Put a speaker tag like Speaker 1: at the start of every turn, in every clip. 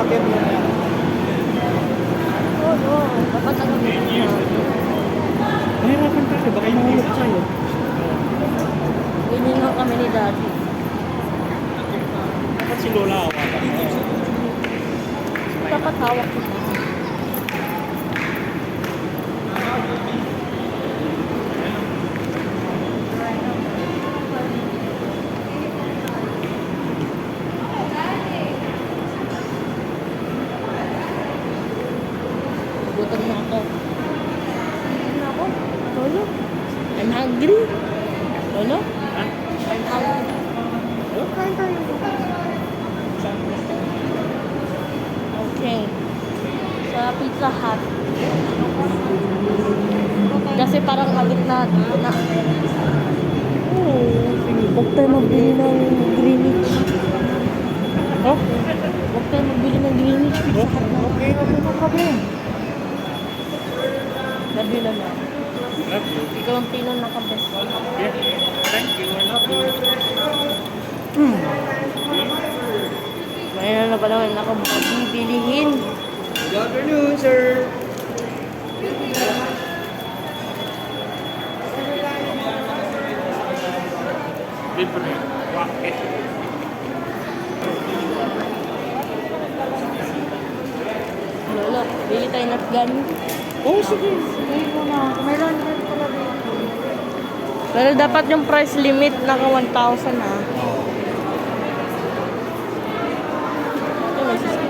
Speaker 1: akin yun yan.
Speaker 2: Oo, dapat ang gamitin natin.
Speaker 1: Nahirapan tayo, baka inuulog tayo.
Speaker 2: Ganyan nga kami ni Daddy.
Speaker 1: Dapat si Lola awakan mo.
Speaker 2: Dapat hawak ko. Gutom na ako. Gutom na ako. Lolo? I'm hungry. Lolo?
Speaker 1: Ha?
Speaker 2: I'm hungry.
Speaker 1: Oh, kain tayo. Saan gusto mo?
Speaker 2: Okay. Sa Pizza Hut. Kasi parang agad na. Oo. Huwag tayo magbili ng Greenwich.
Speaker 1: Oh?
Speaker 2: Huwag tayo magbili ng Greenwich Pizza Hut na.
Speaker 1: Okay, no problem.
Speaker 2: Gabi na na.
Speaker 1: Love you.
Speaker 2: Ikaw ang tino nakabest.
Speaker 1: Yeah. Thank you. I love you.
Speaker 2: Mayroon na pa naman ako bibilihin.
Speaker 1: Good afternoon, sir. Libre. Bakit?
Speaker 2: Lolo, bili tayo ng gun.
Speaker 1: Oh, sige. Sige mo na.
Speaker 2: Meron din pala dito. Pero dapat yung price limit naka 1,000 ha. Ito may sisi.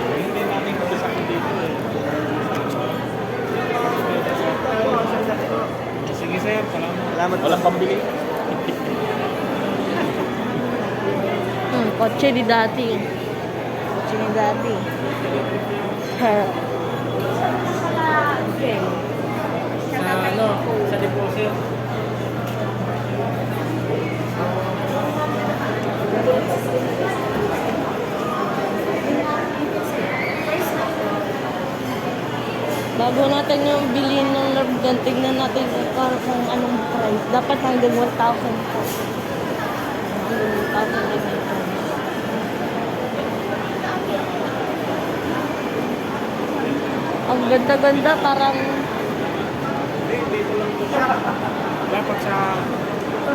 Speaker 1: Hindi natin kabisakin dito eh. Sige sir, salamat. Walang pambili.
Speaker 2: Kotse ni dati. Kotse ni dati. Okay.
Speaker 1: Sa deposit.
Speaker 2: Bago natin yung bilhin ng Nerf gun, tignan natin kung anong price. Dapat hanggang 1,000 po. Hanggang 1,000 rin ito. Ang ganda-ganda, parang
Speaker 1: Dito lang ito siya. Dapat sa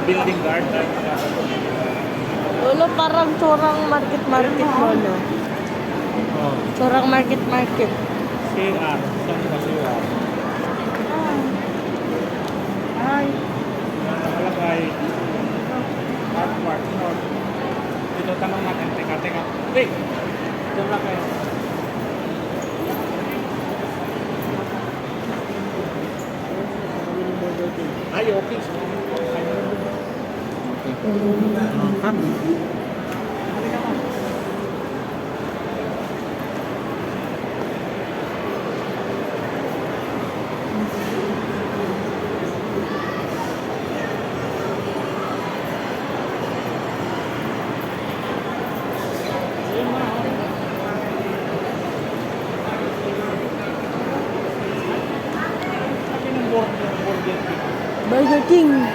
Speaker 1: building guard.
Speaker 2: lolo, parang tsorang market-market mo, no?
Speaker 1: Oh.
Speaker 2: Tsorang market-market.
Speaker 1: CR. Saan ba CR? Ay. Nakalagay. Park. Dito tanong natin. Teka. Wait. Diyan lang kayo. Ay, okay.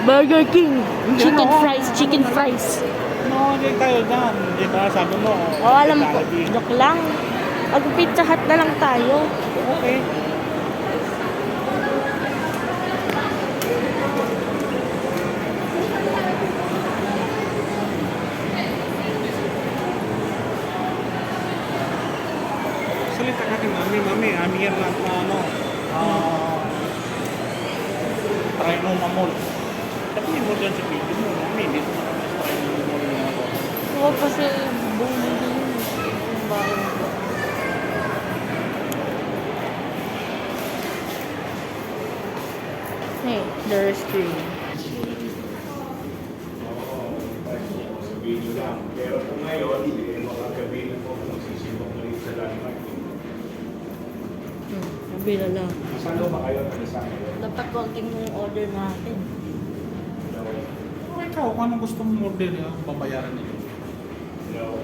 Speaker 2: Burger King. Chicken fries.
Speaker 1: No, hindi tayo dyan. Di ba? Sabi mo.
Speaker 2: Oh, alam ko. Joke lang. Mag-Pizza Hut na lang tayo.
Speaker 1: Okay. Salita ka kay Mami, I'm here na try mo mamol. Sabihin mo dyan sa video mo, Mami, dito na kami try mo mamol na ako.
Speaker 2: Oo, kasi bumili yung bahay ko. Hey, the restaurant.
Speaker 3: Sa video lang. Pero kung ngayon, makagabi na po magsisimbang ulit sa landmark.
Speaker 2: Nabila lang.
Speaker 3: Saan ba kayo nag-isa ngayon?
Speaker 2: Dapat konting yung order natin.
Speaker 1: Ikaw, kung anong gusto mong order, babayaran nila.
Speaker 3: No.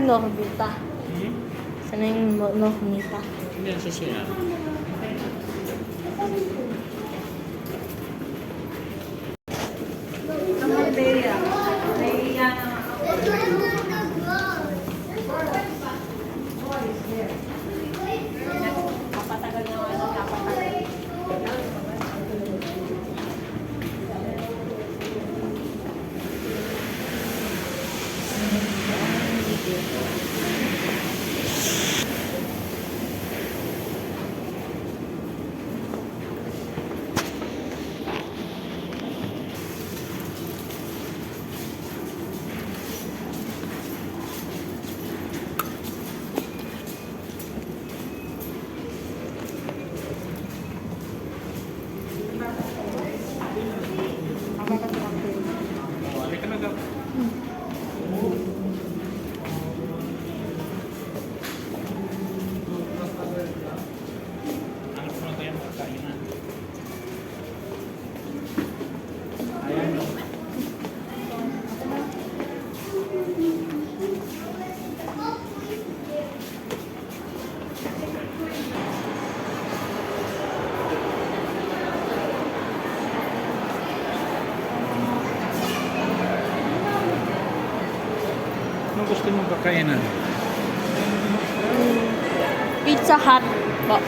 Speaker 2: Norbita.
Speaker 1: Hmm?
Speaker 2: Sana yung Norbita.
Speaker 1: Hindi yan susunod. Balik ka na daw. Hanap ko na tayo ng pagkainan. Ayan. Anong gusto mong pagkainan?
Speaker 2: Pizza Hut po.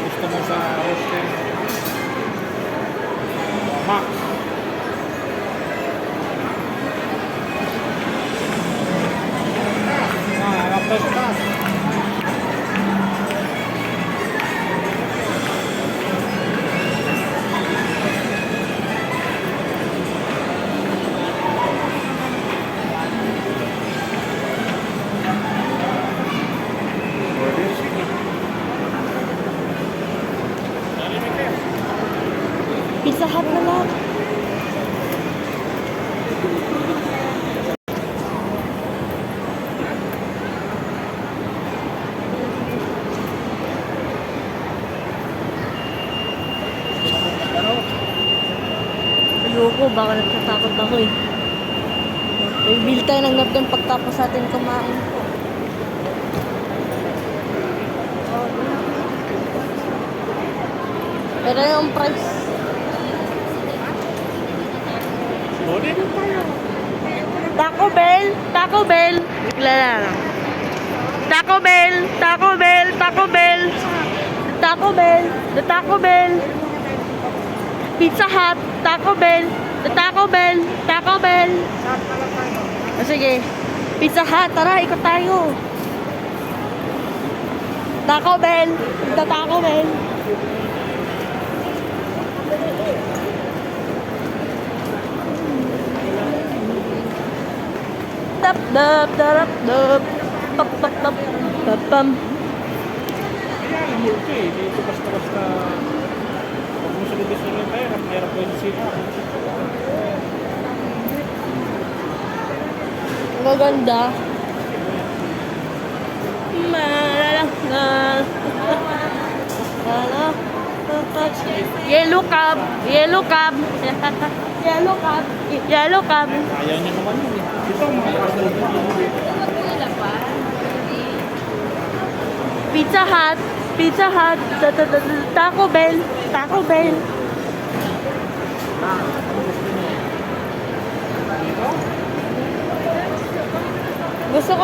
Speaker 1: Gusto mo sa hostel? Max. Tapos pa.
Speaker 2: Pizza Hut na lang. Ayoko, baka nagtatakot ako eh. Bibili tayo ng napkin pagtapos natin kumain po. Pero yung price.
Speaker 1: Order na tayo.
Speaker 2: Taco Bell! Taco Bell! Bigla lang. Taco Bell! Taco Bell! Taco Bell! Taco Bell! The Taco Bell! Pizza Hut! Taco Bell! The Taco Bell! Taco Bell! O sige. Pizza Hut! Tara, ikot tayo! Taco Bell! The Taco Bell! Tap dap darap dap pap pap pap pap pam.
Speaker 1: Kaya ang multo eh. Dito basta-basta. Pag mo sunod-sunod tayo, hirap ko yung sila.
Speaker 2: Ang gaganda. Malalang. Yellow cab. Yellow cab. Yellow cab. Yellow cab.
Speaker 1: Ayaw niya naman yun eh. Ito ang mga
Speaker 2: Pizza Hut. Pizza Hut. Taco Bell. Taco Bell. Gusto ko